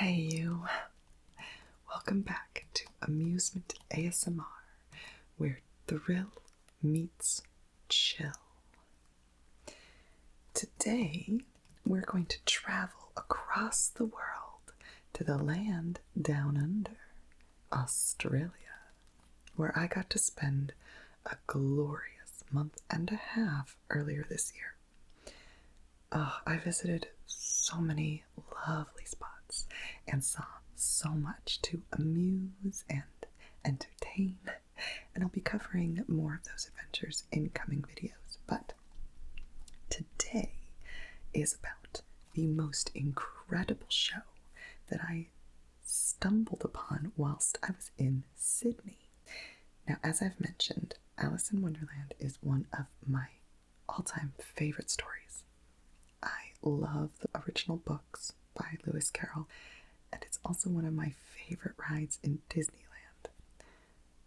Hey you, welcome back to Amusement ASMR, where thrill meets chill. Today, we're going to travel across the world to the land down under, Australia, where I got to spend a glorious month and a half earlier this year. I visited so many lovely spots and saw so much to amuse and entertain, and I'll be covering more of those adventures in coming videos. But today is about the most incredible show that I stumbled upon whilst I was in Sydney. Now, as I've mentioned, Alice in Wonderland is one of my all-time favorite stories. I love the original books by Lewis Carroll, and it's also one of my favorite rides in Disneyland.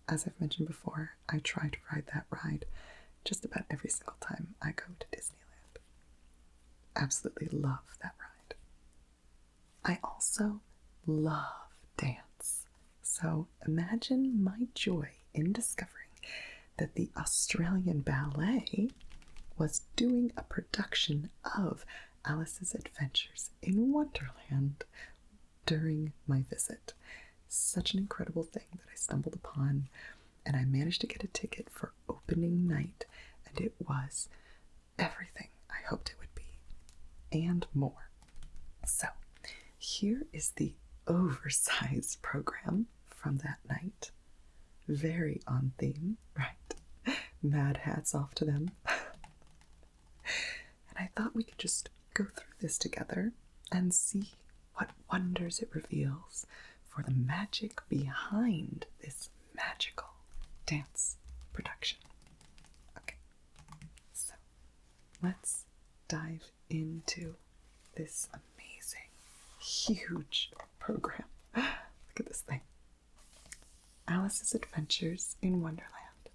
As I've mentioned before, I try to ride that ride just about every single time I go to Disneyland. Absolutely love that ride. I also love dance, so imagine my joy in discovering that the Australian Ballet was doing a production of Alice's Adventures in Wonderland during my visit. Such an incredible thing that I stumbled upon, and I managed to get a ticket for opening night, and it was everything I hoped it would be, and more. So, here is the oversized program from that night. Very on theme, right? Mad hats off to them. And I thought we could just go through this together and see what wonders it reveals for the magic behind this magical dance production. Okay, so let's dive into this amazing, huge program. Look at this thing. Alice's Adventures in Wonderland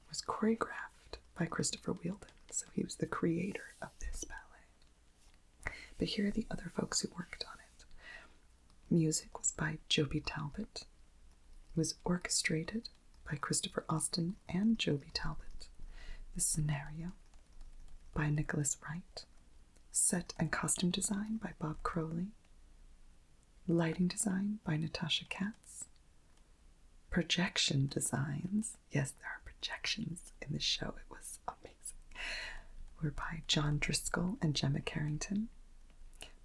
was choreographed by Christopher Wheeldon, so he was the creator of this ballet. But here are the other folks who worked on it. Music was by Joby Talbot. It was orchestrated by Christopher Austin and Joby Talbot. The scenario by Nicholas Wright. Set and costume design by Bob Crowley. Lighting design by Natasha Katz. Projection designs, yes, there are projections in this show, it was amazing, were by John Driscoll and Gemma Carrington.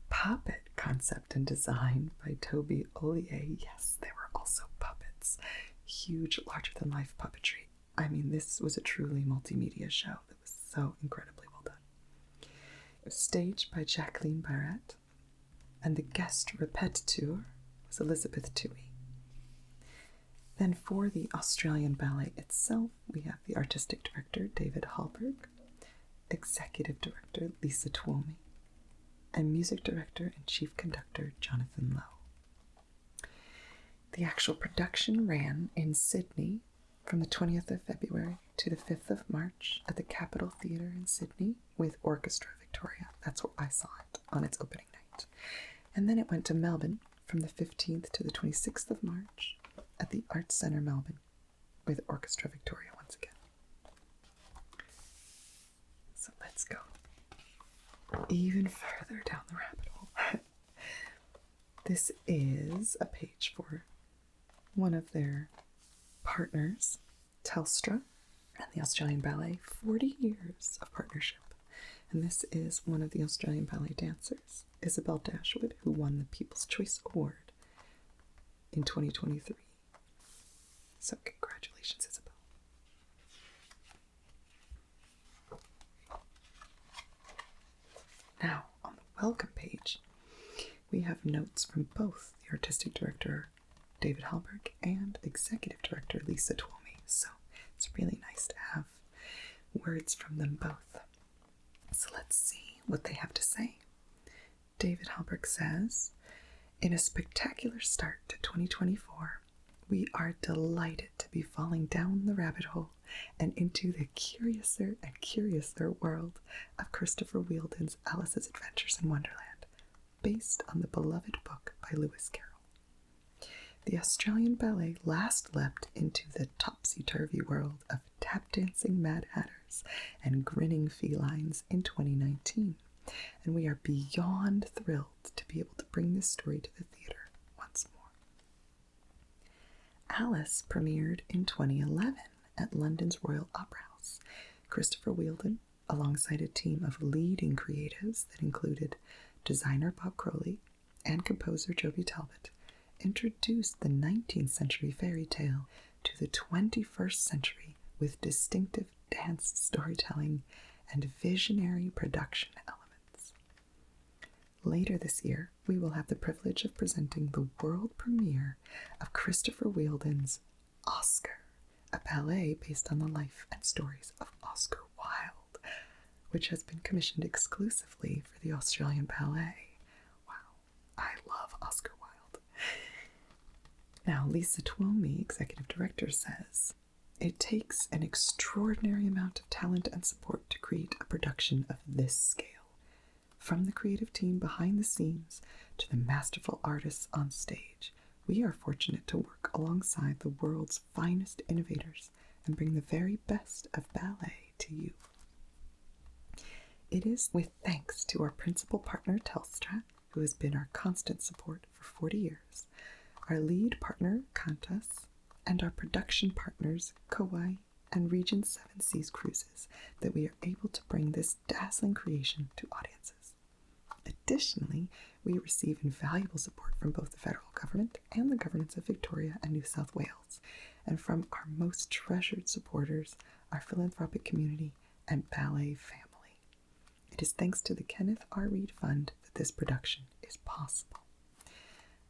Puppet concept and design by Toby Ollier. Yes, there were also puppets. Huge, larger-than-life puppetry. I mean, this was a truly multimedia show that was so incredibly well done. It was staged by Jacqueline Barrett, and the guest repetiteur was Elizabeth Toohey. Then for the Australian Ballet itself, we have the artistic director, David Hallberg, executive director, Lisa Twomey, and music director and chief conductor, Jonathan Lowe. The actual production ran in Sydney from the 20th of February to the 5th of March at the Capitol Theatre in Sydney with Orchestra Victoria. That's where I saw it on its opening night. And then it went to Melbourne from the 15th to the 26th of March at the Arts Centre Melbourne with Orchestra Victoria once again. So let's go even further down the rabbit hole. This is a page for one of their partners, Telstra, and the Australian Ballet. 40 years of partnership. And this is one of the Australian Ballet dancers, Isabel Dashwood, who won the People's Choice Award in 2023. So congratulations, Isabel. Now, on the welcome page, we have notes from both the artistic director, David Hallberg, and executive director, Lisa Twomey. So it's really nice to have words from them both. So let's see what they have to say. David Hallberg says, "In a spectacular start to 2024, we are delighted to be falling down the rabbit hole and into the curiouser and curiouser world of Christopher Wheeldon's Alice's Adventures in Wonderland. based on the beloved book by Lewis Carroll. The Australian ballet last leapt into the topsy-turvy world of tap-dancing Mad Hatters and grinning felines in 2019, and we are beyond thrilled to be able to bring this story to the theater once more. Alice premiered in 2011 at London's Royal Opera House. Christopher Wheeldon, alongside a team of leading creatives that included designer Bob Crowley and composer Joby Talbot, introduced the 19th century fairy tale to the 21st century with distinctive dance storytelling and visionary production elements. Later this year, we will have the privilege of presenting the world premiere of Christopher Wheeldon's Oscar, a ballet based on the life and stories of Oscar Wilde, which has been commissioned exclusively for the Australian Ballet. Wow, I love Oscar Wilde. Now, Lisa Twomey, executive director, says, "It takes an extraordinary amount of talent and support to create a production of this scale. From the creative team behind the scenes to the masterful artists on stage, we are fortunate to work alongside the world's finest innovators and bring the very best of ballet to you." It is with thanks to our principal partner, Telstra, who has been our constant support for 40 years, our lead partner, Qantas, and our production partners, Kauai and Region 7 Seas Cruises, that we are able to bring this dazzling creation to audiences. Additionally, we receive invaluable support from both the federal government and the governments of Victoria and New South Wales, and from our most treasured supporters, our philanthropic community and ballet family. It is thanks to the Kenneth R. Reed Fund that this production is possible.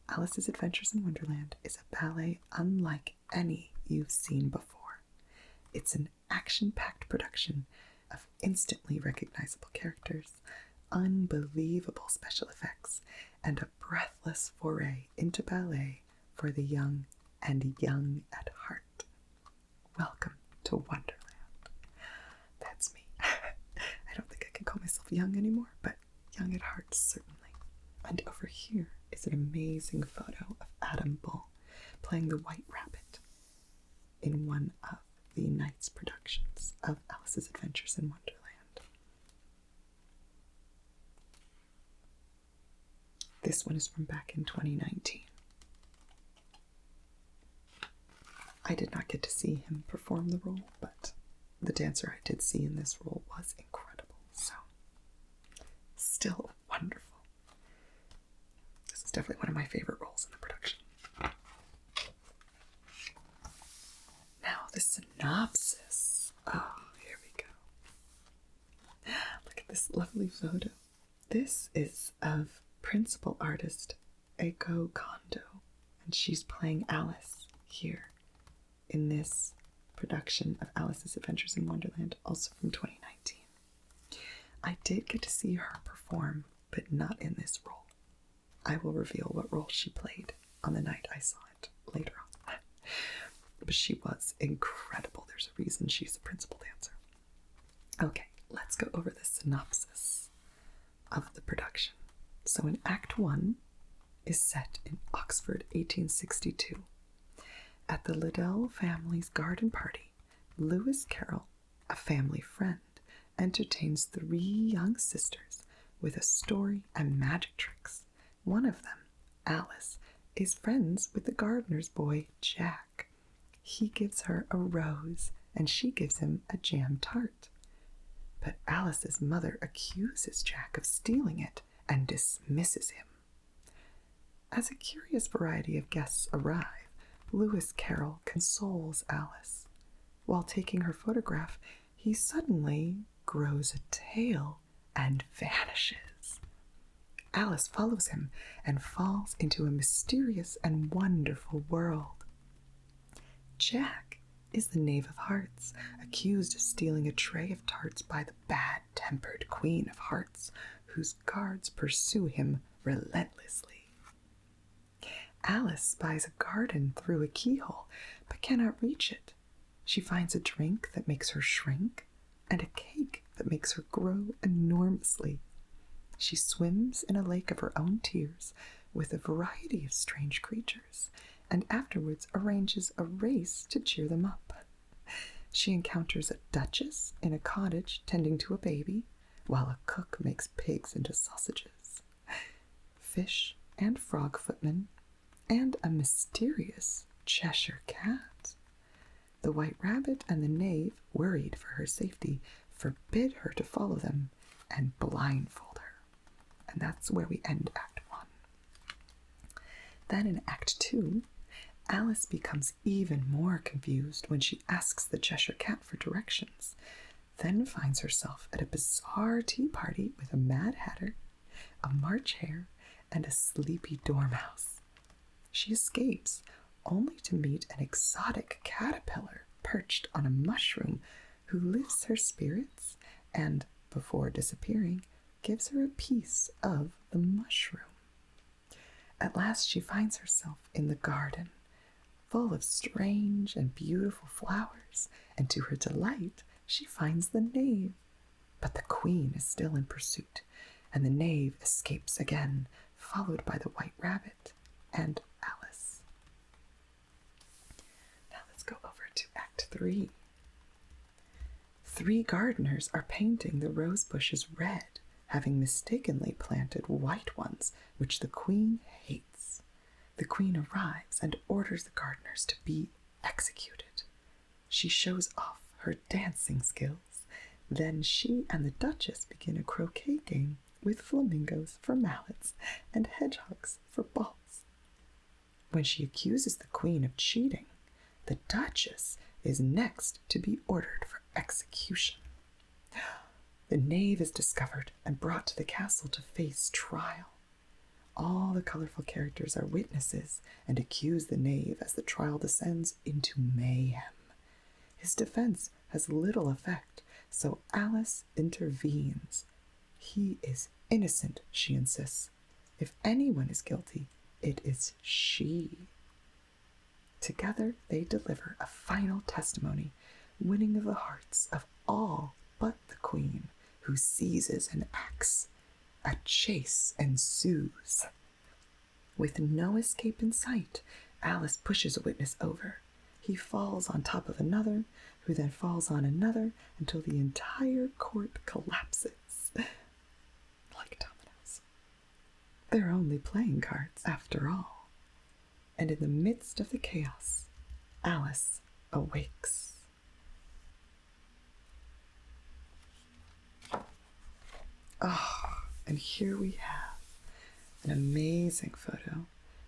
Alice's Adventures in Wonderland is a ballet unlike any you've seen before. It's an action-packed production of instantly recognizable characters, unbelievable special effects, and a breathless foray into ballet for the young and young at heart. Welcome to Wonderland. That's me. I don't think I can call myself young anymore, but young at heart, certainly. And over here is an amazing photo of Adam Bull playing the White Rabbit in one of the night's productions of Alice's Adventures in Wonderland. This one is from back in 2019. I did not get to see him perform the role, but the dancer I did see in this role was incredible, so still wonderful. This is definitely one of my favorite roles in the production. Now, the synopsis. Oh, here we go. Look at this lovely photo. This is of principal artist Eiko Kondo, and she's playing Alice here in this production of Alice's Adventures in Wonderland, also from 2019. I did get to see her perform, but not in this role. I will reveal what role she played on the night I saw it later on. But she was incredible. There's a reason she's the principal dancer. Okay, let's go over the synopsis of the production. So in Act 1 is set in Oxford, 1862. At the Liddell family's garden party, Lewis Carroll, a family friend, entertains 3 young sisters with a story and magic tricks. One of them, Alice, is friends with the gardener's boy, Jack. He gives her a rose, and she gives him a jam tart. But Alice's mother accuses Jack of stealing it and dismisses him. As a curious variety of guests arrive, Lewis Carroll consoles Alice. While taking her photograph, he suddenly grows a tail and vanishes. Alice follows him and falls into a mysterious and wonderful world. Jack is the Knave of Hearts, accused of stealing a tray of tarts by the bad-tempered Queen of Hearts, whose guards pursue him relentlessly. Alice spies a garden through a keyhole, but cannot reach it. She finds a drink that makes her shrink, and a cake that makes her grow enormously. She swims in a lake of her own tears with a variety of strange creatures, and afterwards arranges a race to cheer them up. She encounters a duchess in a cottage tending to a baby, while a cook makes pigs into sausages. Fish and frog footmen, and a mysterious Cheshire cat. The White Rabbit and the Knave, worried for her safety, forbid her to follow them and blindfold her. And that's where we end Act 1. Then in Act 2, Alice becomes even more confused when she asks the Cheshire Cat for directions, then finds herself at a bizarre tea party with a Mad Hatter, a March Hare, and a sleepy dormouse. She escapes, only to meet an exotic caterpillar perched on a mushroom who lifts her spirits and, before disappearing, gives her a piece of the mushroom. At last she finds herself in the garden, full of strange and beautiful flowers, and to her delight, she finds the Knave. But the Queen is still in pursuit, and the Knave escapes again, followed by the White Rabbit and Alice. Now let's go over to Act 3. 3 gardeners are painting the rose bushes red, having mistakenly planted white ones, which the Queen hates. The Queen arrives and orders the gardeners to be executed. She shows off her dancing skills. Then she and the Duchess begin a croquet game with flamingos for mallets and hedgehogs for balls. When she accuses the Queen of cheating, the Duchess is next to be ordered for execution. The Knave is discovered and brought to the castle to face trial. All the colorful characters are witnesses and accuse the Knave as the trial descends into mayhem. His defense has little effect, so Alice intervenes. He is innocent, she insists. If anyone is guilty, it is she. Together they deliver a final testimony, winning the hearts of all but the Queen, who seizes an axe. A chase ensues. With no escape in sight, Alice pushes a witness over. He falls on top of another, who then falls on another, until the entire court collapses. Like dominoes. They're only playing cards, after all. And in the midst of the chaos, Alice awakes. Oh, and here we have an amazing photo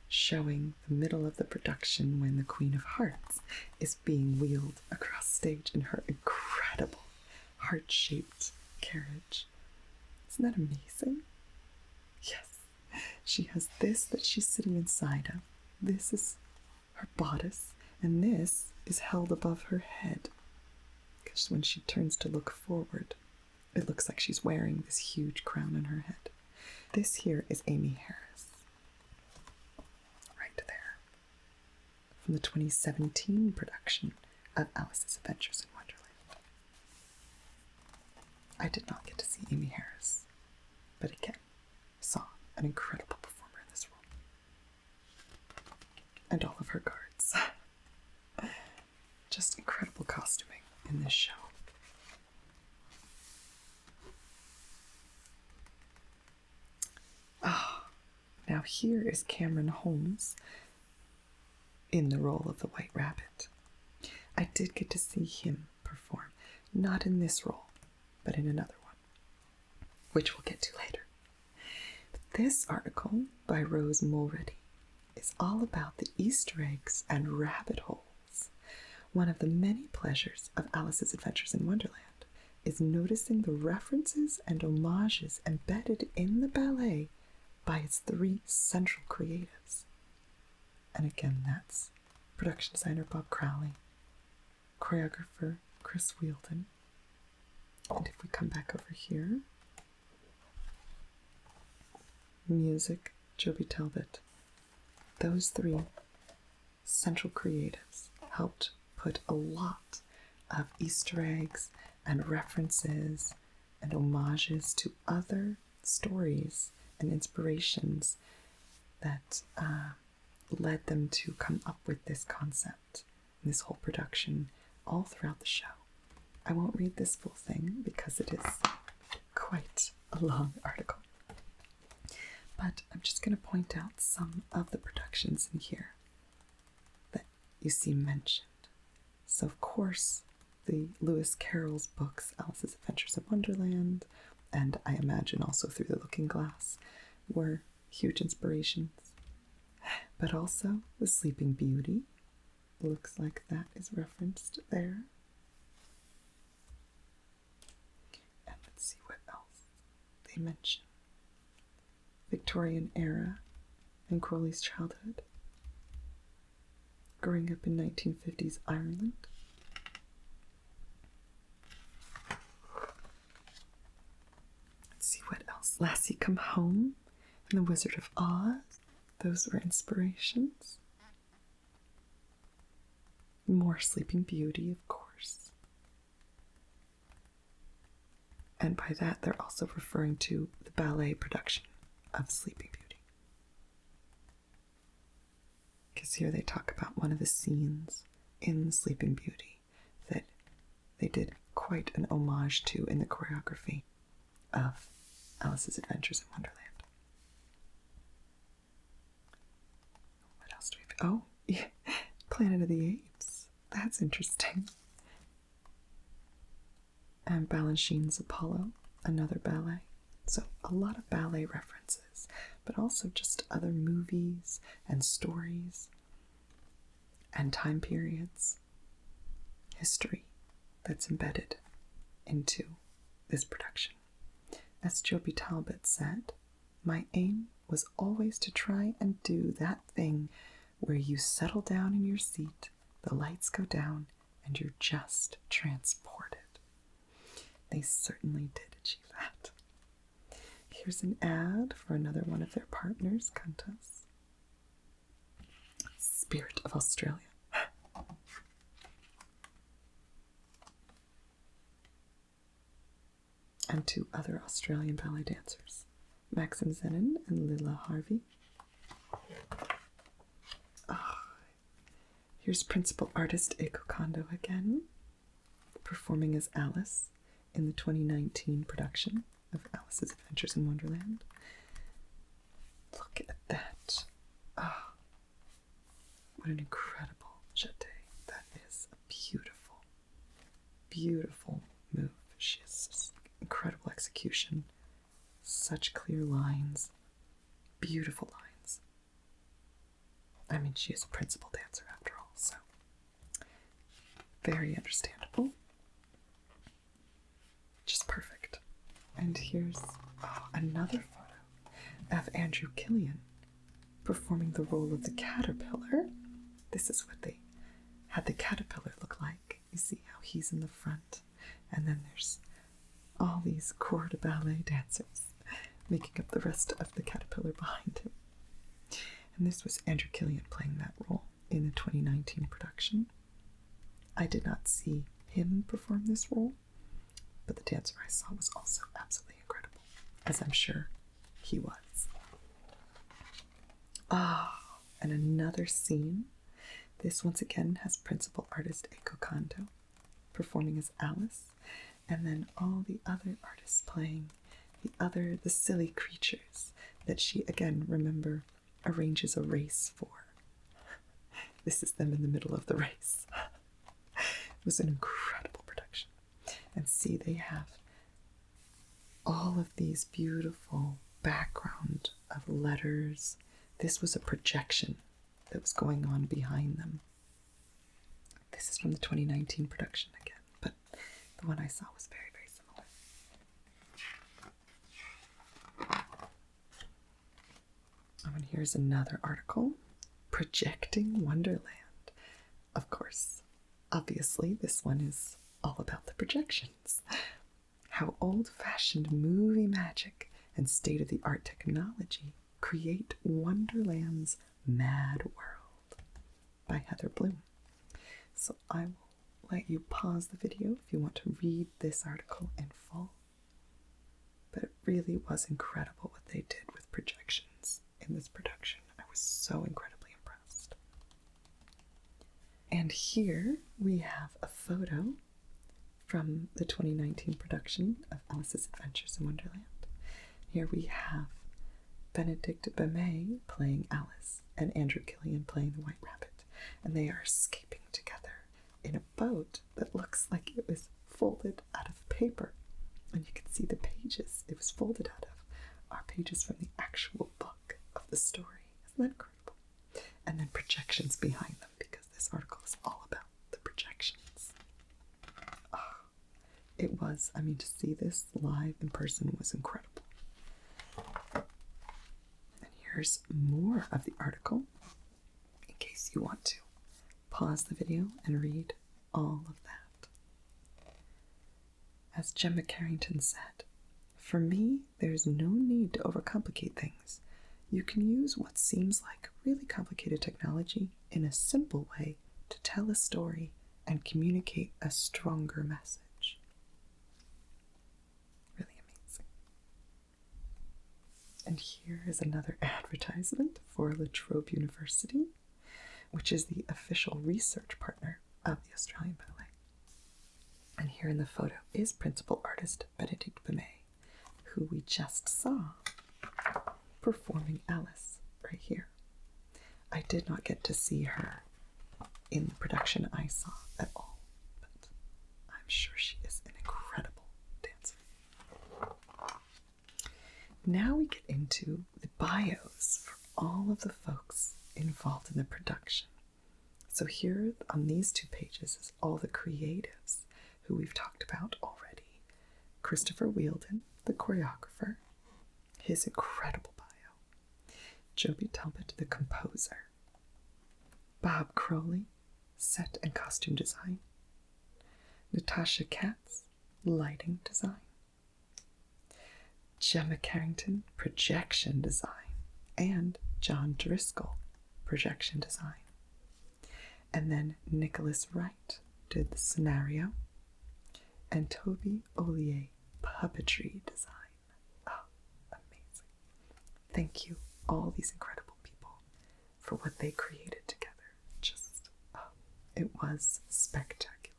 showing the middle of the production when the Queen of Hearts is being wheeled across stage in her incredible heart-shaped carriage. Isn't that amazing? Yes. She has this that she's sitting inside of. This is her bodice, and this is held above her head. Because when she turns to look forward, it looks like she's wearing this huge crown on her head. This here is Amy Harris. Right there. From the 2017 production of Alice's Adventures in Wonderland. I did not get to see Amy Harris, but again, saw an incredible performer in this role. And all of her guards. Just incredible costuming in this show. Now here is Cameron Holmes in the role of the White Rabbit. I did get to see him perform, not in this role, but in another one, which we'll get to later. But this article by Rose Mulready is all about the Easter eggs and rabbit holes. One of the many pleasures of Alice's Adventures in Wonderland is noticing the references and homages embedded in the ballet by its 3 central creatives. And again, that's production designer Bob Crowley, choreographer Chris Wheeldon, and if we come back over here, music Joby Talbot. Those 3 central creatives helped put a lot of Easter eggs and references and homages to other stories and inspirations that led them to come up with this concept, this whole production, all throughout the show. I won't read this full thing because it is quite a long article. But I'm just going to point out some of the productions in here that you see mentioned. So, of course, the Lewis Carroll's books, Alice's Adventures of Wonderland, and I imagine also Through the Looking Glass, were huge inspirations. But also The Sleeping Beauty. Looks like that is referenced there. And let's see what else they mention. Victorian era and Crowley's childhood. Growing up in 1950s Ireland. Let's see what else. Lassie Come Home and The Wizard of Oz. Those were inspirations. More Sleeping Beauty, of course. And by that, they're also referring to the ballet production of Sleeping Beauty. Because here they talk about one of the scenes in Sleeping Beauty that they did quite an homage to in the choreography of Alice's Adventures in Wonderland. What else do we have? Oh, yeah. Planet of the Apes. That's interesting. And Balanchine's Apollo, another ballet. So a lot of ballet references, but also just other movies and stories and time periods, history that's embedded into this production. As Joby Talbot said, "My aim was always to try and do that thing where you settle down in your seat, the lights go down, and you're just transported." They certainly did achieve that. Here's an ad for another one of their partners, Qantas. Spirit of Australia. And two other Australian ballet dancers, Maxim Zenin and Lila Harvey. Oh, here's principal artist Eiko Kondo again, performing as Alice in the 2019 production of Alice's Adventures in Wonderland. Look at that. Oh, what an incredible jeté. That is a beautiful, beautiful move. She has just incredible execution. Such clear lines. Beautiful lines. I mean, she is a principal dancer after all, so very understandable. Just perfect. And here's another photo of Andrew Killian performing the role of the caterpillar. This is what they had the caterpillar look like. You see how he's in the front, and then there's all these corps de ballet dancers making up the rest of the caterpillar behind him. And this was Andrew Killian playing that role in the 2019 production. I did not see him perform this role, but the dancer I saw was also absolutely incredible, as I'm sure he was. And another scene. This once again has principal artist Eiko Kondo performing as Alice, and then all the other artists playing the silly creatures that she, again, remember, arranges a race for. This is them in the middle of the race. It was an incredible production. And see, they have all of these beautiful background of letters. This was a projection that was going on behind them. This is from the 2019 production again, but the one I saw was very, very similar. Oh, and here's another article, Projecting Wonderland. Of course, obviously, this one is all about the projections. How old-fashioned movie magic and state-of-the-art technology create Wonderland's Mad World by Heather Bloom. So I will let you pause the video if you want to read this article in full. But it really was incredible what they did with projections in this production. I was so incredibly impressed. And here we have a photo from the 2019 production of Alice's Adventures in Wonderland. Here we have Benedict Bemet playing Alice and Andrew Gillian playing the White Rabbit. And they are escaping together in a boat that looks like it was folded out of paper. And you can see the pages it was folded out of are pages from the actual book of the story. Isn't that incredible? And then projections behind them, because this article is all about the projections. Oh, it was, to see this live in person was incredible. And here's more of the article, in case you want to pause the video and read all of that. As Gemma Carrington said, "For me, there's no need to overcomplicate things. You can use what seems like really complicated technology in a simple way to tell a story and communicate a stronger message." Really amazing. And here is another advertisement for La Trobe University, which is the official research partner of the Australian Ballet. And here in the photo is principal artist Benedict Bemet, who we just saw performing Alice right here. I did not get to see her in the production I saw at all, but I'm sure she is an incredible dancer. Now we get into the bios for all of the folks involved in the production. So here on these 2 pages is all the creatives who we've talked about already. Christopher Wheeldon, the choreographer, his incredible bio. Joby Talbot, the composer. Bob Crowley, set and costume design. Natasha Katz, lighting design. Gemma Carrington, projection design. And John Driscoll, projection design. And then Nicholas Wright did the scenario. And Toby Ollier, puppetry design. Oh, amazing. Thank you, all these incredible people, for what they created together. It was spectacular.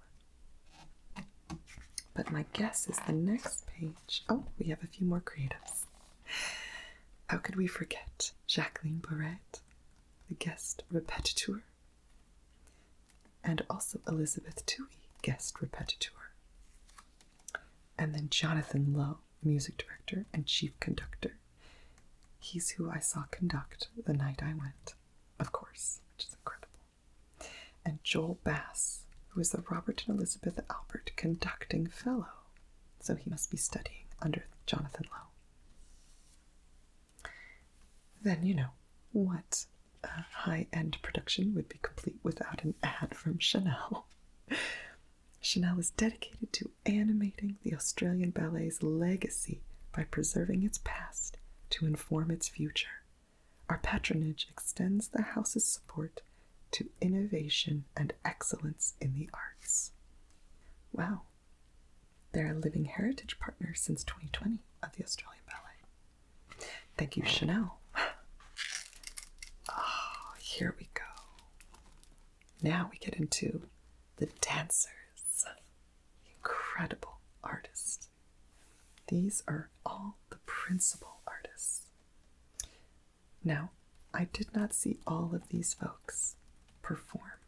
But my guess is the next page. Oh, we have a few more creatives. How could we forget Jacqueline Barrett, the guest repetiteur, and also Elizabeth Toohey, guest repetiteur. And then Jonathan Lowe, music director and chief conductor. He's who I saw conduct the night I went, of course, which is incredible. And Joel Bass, who is the Robert and Elizabeth Albert conducting fellow. So he must be studying under Jonathan Lowe. Then, what high-end production would be complete without an ad from Chanel? Chanel is dedicated to animating the Australian Ballet's legacy by preserving its past to inform its future. Our patronage extends the house's support to innovation and excellence in the arts. Wow. They're a living heritage partner since 2020 of the Australian Ballet. Thank you, Chanel. Oh, here we go. Now we get into the dancers. Incredible artists. These are all the principal artists. Now, I did not see all of these folks perform,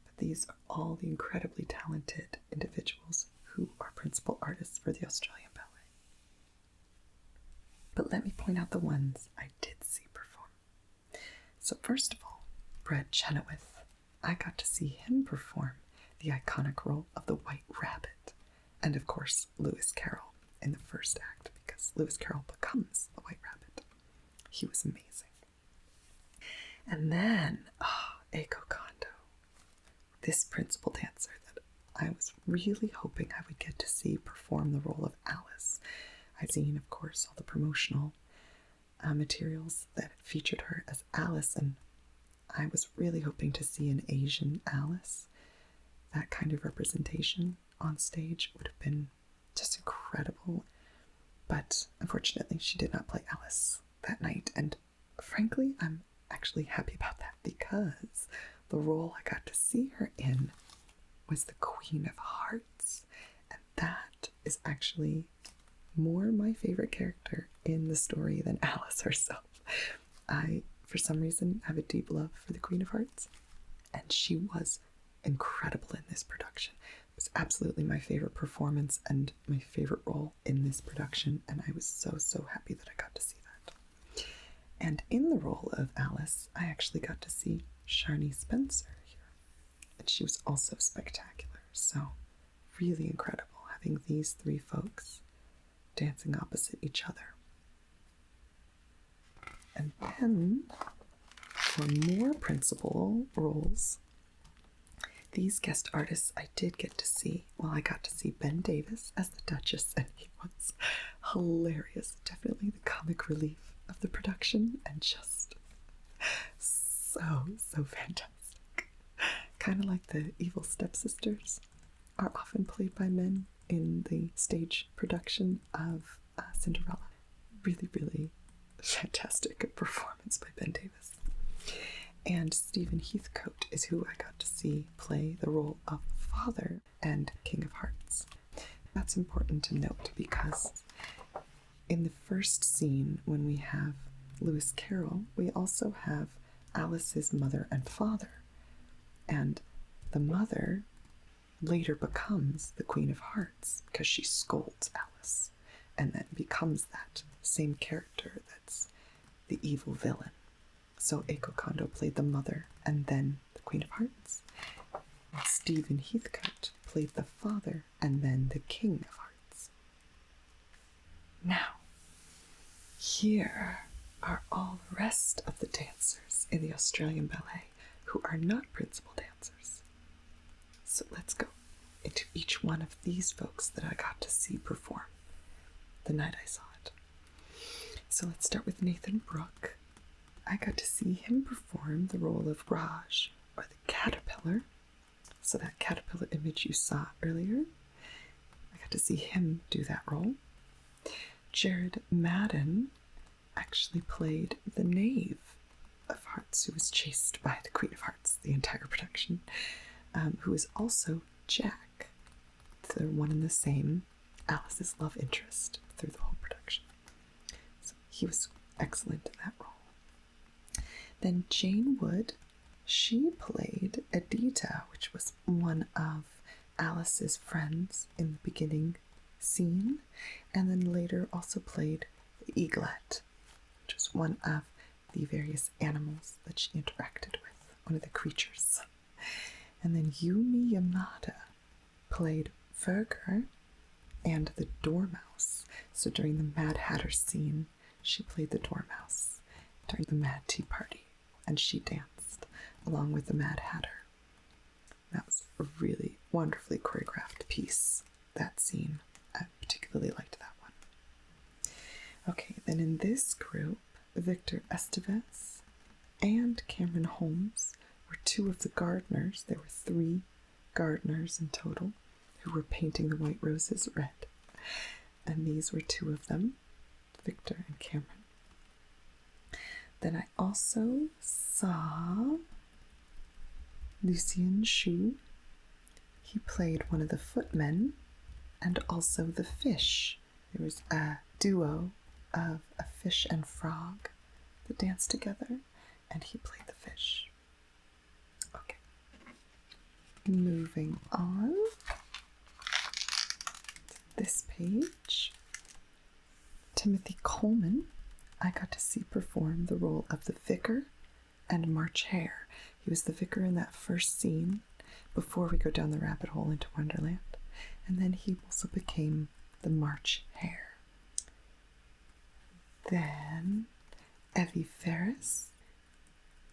but these are all the incredibly talented individuals who are principal artists for the Australian Ballet. But let me point out the ones I did see perform. So first of all, Brad Chenoweth. I got to see him perform the iconic role of the White Rabbit, and of course Lewis Carroll in the first act, because Lewis Carroll becomes the White Rabbit. He was amazing. And then, Eiko Kondo, this principal dancer that I was really hoping I would get to see perform the role of Alice. I've seen, of course, all the promotional materials that featured her as Alice, and I was really hoping to see an Asian Alice. That kind of representation on stage would have been just incredible. But unfortunately, she did not play Alice that night. And frankly, I'm actually happy about that because the role I got to see her in was the Queen of Hearts. And that is actually more my favorite character in the story than Alice herself. I, for some reason, have a deep love for the Queen of Hearts, and she was incredible in this production. It was absolutely my favorite performance and my favorite role in this production, and I was so happy that I got to see that. And in the role of Alice, I actually got to see Sharni Spencer here, and she was also spectacular. So really incredible having these three folks dancing opposite each other. And then, for more principal roles, these guest artists I did get to see. Well, I got to see Ben Davis as the Duchess, and he was hilarious. Definitely the comic relief of the production, and just so fantastic. Kind of like the evil stepsisters are often played by men in the stage production of Cinderella. Really fantastic performance by Ben Davis. And Stephen Heathcote is who I got to see play the role of Father and King of Hearts. That's important to note because in the first scene, when we have Lewis Carroll, we also have Alice's mother and father. And the mother later becomes the Queen of Hearts because she scolds Alice and then becomes that same character that's the evil villain. So Eiko Kondo played the mother and then the Queen of Hearts. And Stephen Heathcote played the father and then the King of Hearts. Now, here are all the rest of the dancers in the Australian Ballet who are not principal dancers. So let's go into each one of these folks that I got to see perform the night I saw it. So let's start with Nathan Brooke. I got to see him perform the role of Raj, or the caterpillar. So that caterpillar image you saw earlier, I got to see him do that role. Jared Madden actually played the Knave of Hearts, who was chased by the Queen of Hearts the entire production, who is also Jack, the one and the same Alice's love interest through the whole production. So he was excellent in that role. Then Jane Wood, she played Edita, which was one of Alice's friends in the beginning scene, and then later also played the Eaglet, which was one of the various animals that she interacted with, one of the creatures. And then Yumi Yamada played Verger and the Dormouse. So during the Mad Hatter scene, she played the Dormouse during the Mad Tea Party, and she danced along with the Mad Hatter. That was a really wonderfully choreographed piece, that scene. I particularly liked that one. Okay, then in this group, Victor Estevez and Cameron Holmes were two of the gardeners. There were 3 gardeners in total who were painting the white roses red. And these were 2 of them, Victor and Cameron. Then I also saw Lucien Chou. He played one of the footmen and also the fish. There was a duo of a fish and frog that danced together, and he played the fish. Okay. Moving on to this page. Timothy Coleman, I got to see perform the role of the vicar and March Hare. He was the vicar in that first scene before we go down the rabbit hole into Wonderland. And then he also became the March Hare. Then Evie Ferris,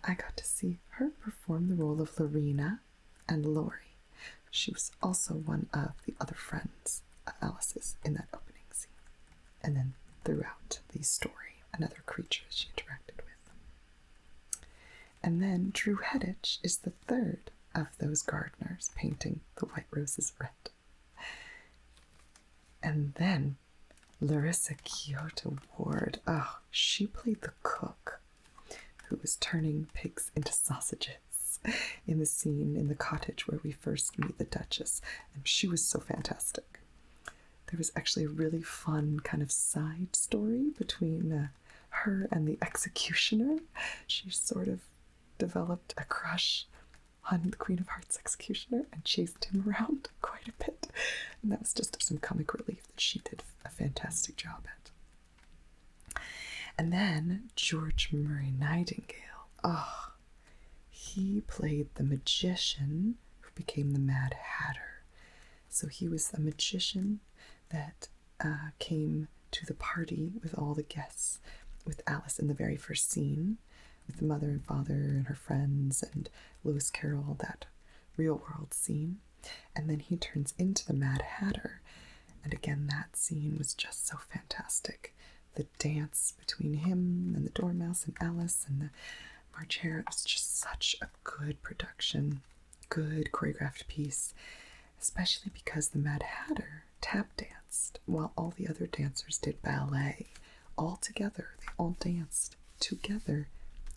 I got to see her perform the role of Lorena and Laurie. She was also one of the other friends of Alice's in that opening scene. And then throughout the story, another creature she interacted with. And then Drew Hedditch is the third of those gardeners painting the white roses red. And then Larissa Kyoto Ward. Oh, she played the cook who was turning pigs into sausages in the scene in the cottage where we first meet the Duchess, and she was so fantastic. There was actually a really fun kind of side story between her and the executioner. She sort of developed a crush on the Queen of Hearts executioner and chased him around quite a bit. And that was just some comic relief that she did a fantastic job at. And then George Murray Nightingale. Oh, he played the magician who became the Mad Hatter. So he was a magician that came to the party with all the guests, with Alice in the very first scene, with the mother and father and her friends and Lewis Carroll, that real world scene. And then he turns into the Mad Hatter. And again, that scene was just so fantastic. The dance between him and the Dormouse and Alice and the March Hare, it was just such a good production, good choreographed piece, especially because the Mad Hatter tap danced while all the other dancers did ballet. All together, they all danced together,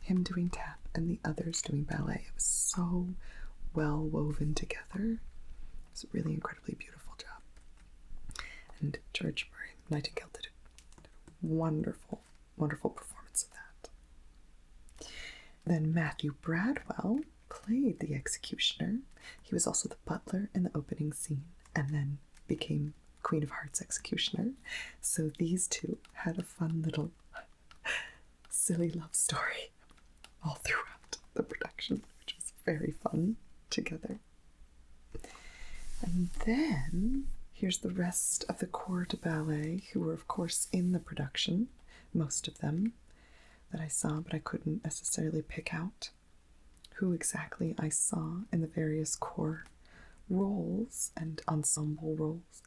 him doing tap and the others doing ballet. It was so well woven together. It was a really incredibly beautiful job. And George Murray Nightingale did a wonderful, wonderful performance of that. Then Matthew Bradwell played the executioner. He was also the butler in the opening scene and then became Queen of Hearts executioner. So these two had a fun little silly love story all throughout the production, which was very fun together. And then here's the rest of the corps de ballet who were, of course, in the production, most of them that I saw, but I couldn't necessarily pick out who exactly I saw in the various corps roles and ensemble roles.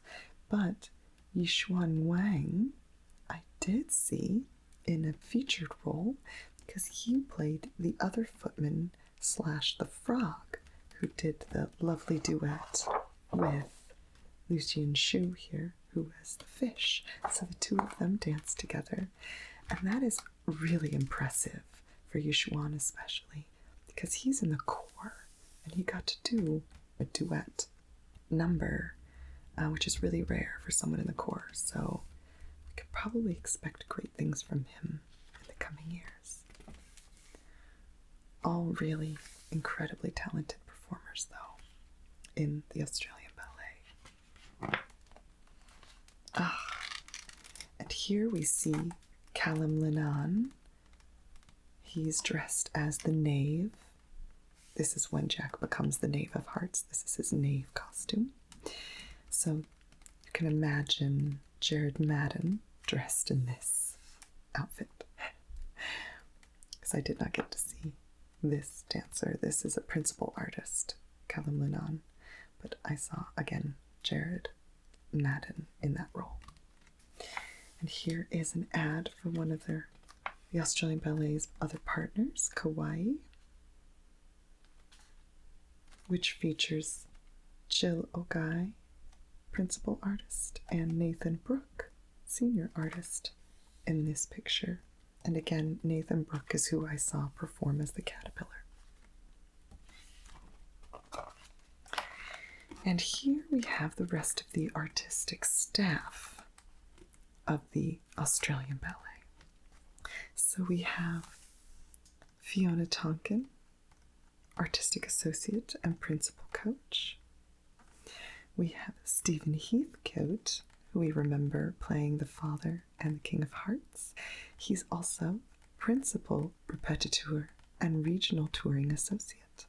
But Yixuan Wang I did see in a featured role because he played the other footman / the frog who did the lovely duet with Lucien Shu here, who was the fish. So the two of them danced together. And that is really impressive for Yixuan especially, because he's in the corps and he got to do a duet number, which is really rare for someone in the corps. So we could probably expect great things from him in the coming years. All really incredibly talented performers, though, in the Australian Ballet. And here we see Callum Lennon. He's dressed as the knave. This is when Jack becomes the Knave of Hearts. This is his knave costume. So you can imagine Jared Madden dressed in this outfit. Because I did not get to see this dancer. This is a principal artist, Callum Lennon. But I saw, again, Jared Madden in that role. And here is an ad for one of the Australian Ballet's other partners, Kauai, which features Jill Ogai, principal artist, and Nathan Brooke, senior artist, in this picture. And again, Nathan Brooke is who I saw perform as the caterpillar. And here we have the rest of the artistic staff of the Australian Ballet. So we have Fiona Tonkin, artistic associate and principal coach. We have Stephen Heathcote, who we remember playing the father and the King of Hearts. He's also principal repetiteur and regional touring associate.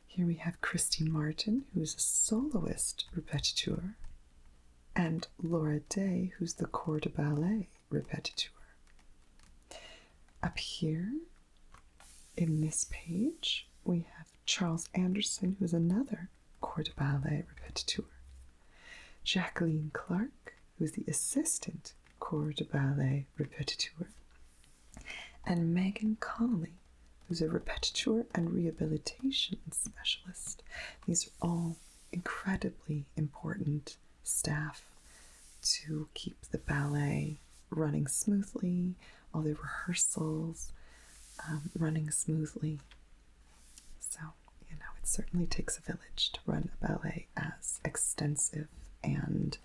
Here we have Christine Martin, who's a soloist repetiteur, and Laura Day, who's the corps de ballet repetiteur. Up here, in this page, we have Charles Anderson, who's another corps de ballet repetiteur. Jacqueline Clark, who's the assistant corps de ballet repetiteur. And Megan Connolly, who's a repetiteur and rehabilitation specialist. These are all incredibly important staff to keep the ballet running smoothly, all the rehearsals running smoothly. So, it certainly takes a village to run a ballet as extensive and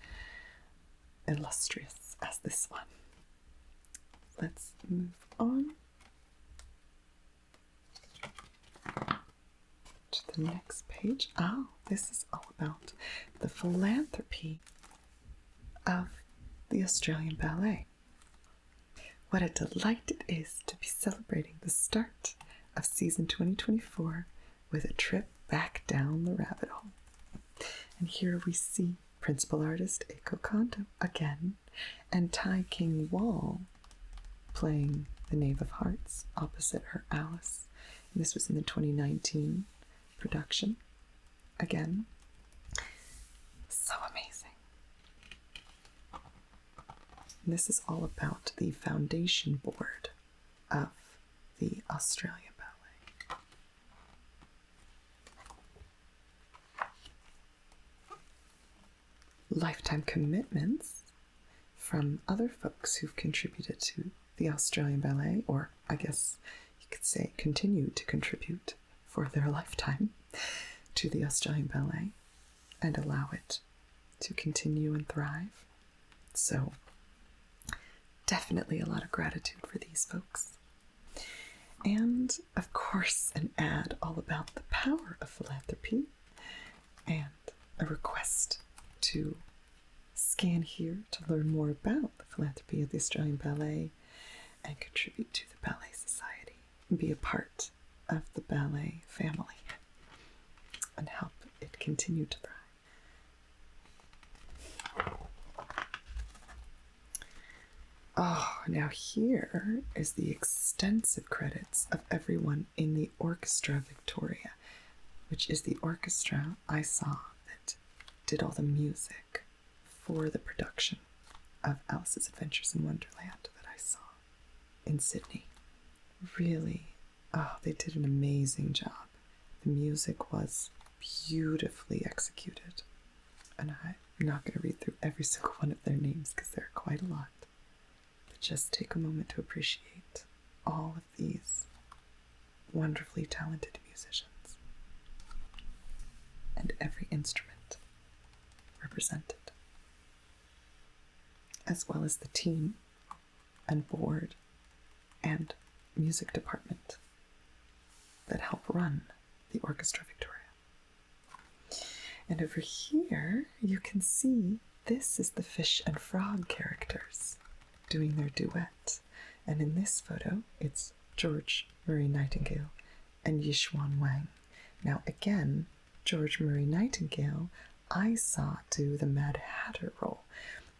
illustrious as this one. Let's move on to the next page. Oh, this is all about the philanthropy of the Australian Ballet. What a delight it is to be celebrating the start of season 2024 with a trip back down the rabbit hole. And here we see principal artist Eiko Kondo again, and Tai King Wall playing the Knave of Hearts opposite her Alice. And this was in the 2019 production. Again, so amazing. And this is all about the foundation board of the Australian Ballet. Lifetime commitments from other folks who've contributed to the Australian Ballet, or I guess you could say continue to contribute for their lifetime to the Australian Ballet and allow it to continue and thrive. So definitely a lot of gratitude for these folks. And of course, an ad all about the power of philanthropy and a request to scan here to learn more about the philanthropy of the Australian Ballet and contribute to the Ballet Society and be a part of the ballet family and help it continue to thrive. Oh, now here is the extensive credits of everyone in the Orchestra Victoria, which is the orchestra I saw that did all the music for the production of Alice's Adventures in Wonderland that I saw in Sydney. Really, they did an amazing job. The music was beautifully executed. And I'm not going to read through every single one of their names because there are quite a lot. But just take a moment to appreciate all of these wonderfully talented musicians and every instrument represented, as well as the team and board and music department that help run the Orchestra Victoria. And over here, you can see this is the fish and frog characters doing their duet. And in this photo, it's George Murray Nightingale and Yishuan Wang. Now again, George Murray Nightingale I saw do the Mad Hatter role.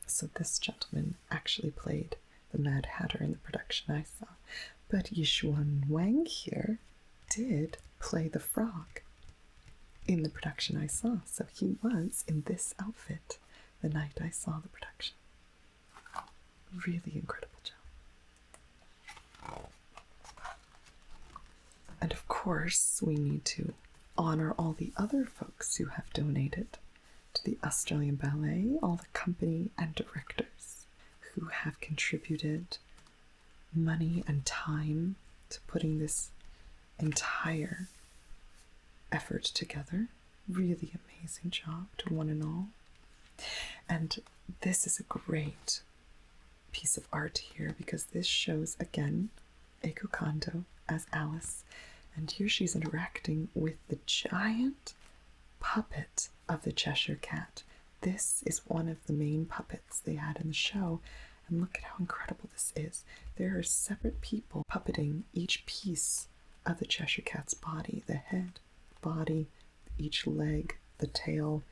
So this gentleman actually played the Mad Hatter in the production I saw. But Yishuan Wang here did play the frog in the production I saw. So he was in this outfit the night I saw the production. Really incredible job. And of course, we need to honor all the other folks who have donated to the Australian Ballet, all the company and directors who have contributed money and time to putting this entire effort together. Really amazing job to one and all. And this is a great piece of art here because this shows again Eiko Kondo as Alice, and here she's interacting with the giant puppet of the Cheshire Cat. This is one of the main puppets they had in the show, and look at how incredible this is. There are separate people puppeting each piece of the Cheshire Cat's body, the head, body, each leg, the tail,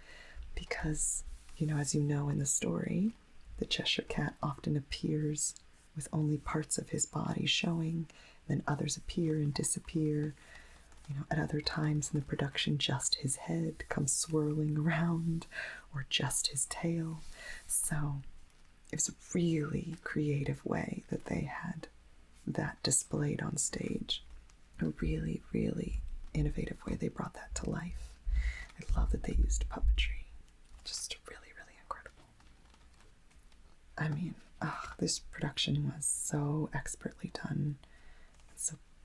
because, as you know in the story, the Cheshire Cat often appears with only parts of his body showing, then others appear and disappear. At other times in the production, just his head comes swirling around, or just his tail. So it was a really creative way that they had that displayed on stage. A really, really innovative way they brought that to life. I love that they used puppetry. Just really, really incredible. I mean, this production was so expertly done,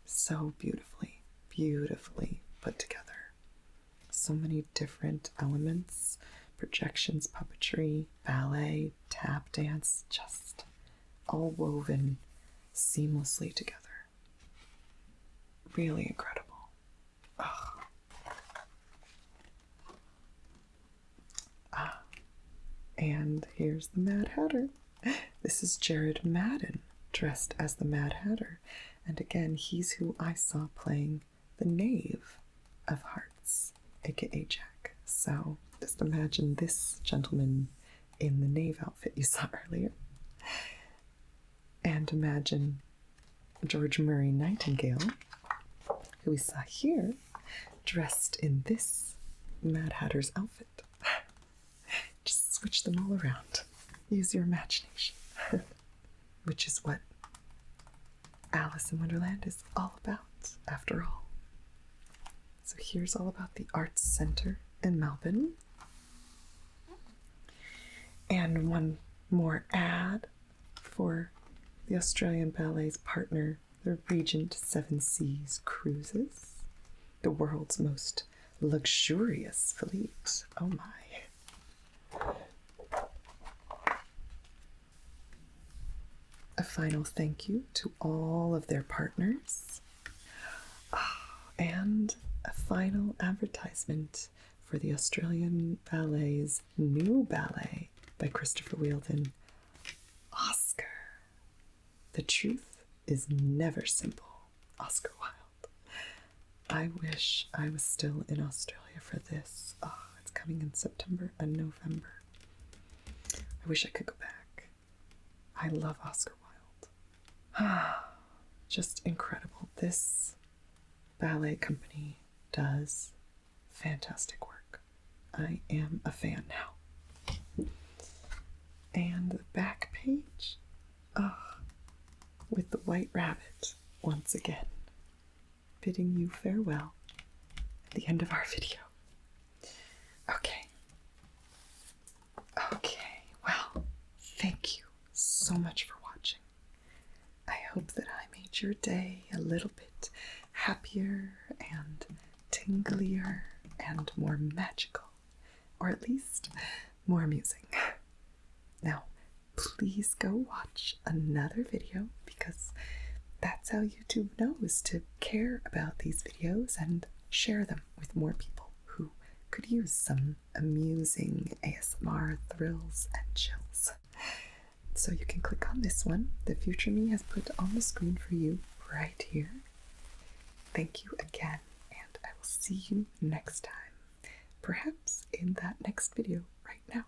so beautifully put together. So many different elements, projections, puppetry, ballet, tap dance, just all woven seamlessly together. Really incredible. And here's the Mad Hatter. This is Jared Madden dressed as the Mad Hatter. And again, he's who I saw playing the Knave of Hearts, aka Jack. So just imagine this gentleman in the knave outfit you saw earlier. And imagine George Murray Nightingale, who we saw here, dressed in this Mad Hatter's outfit. Just switch them all around. Use your imagination. Which is what Alice in Wonderland is all about, after all. So here's all about the Arts Centre in Melbourne. And one more ad for the Australian Ballet's partner, the Regent Seven Seas Cruises, the world's most luxurious fleet. Oh my. A final thank you to all of their partners. And a final advertisement for the Australian Ballet's new ballet by Christopher Wheeldon, Oscar. The truth is never simple, Oscar Wilde. I wish I was still in Australia for this. It's coming in September and November. I wish I could go back. I love Oscar Wilde. Just incredible. This ballet company does fantastic work. I am a fan now. And the back page, with the white rabbit once again, bidding you farewell at the end of our video. Okay, well, thank you so much for watching. I hope that I made your day a little bit happier and tinglier and more magical, or at least more amusing. Now, please go watch another video, because that's how YouTube knows to care about these videos and share them with more people who could use some amusing ASMR thrills and chills. So you can click on this one that Future Me has put on the screen for you right here. Thank you again, and I will see you next time. Perhaps in that next video right now.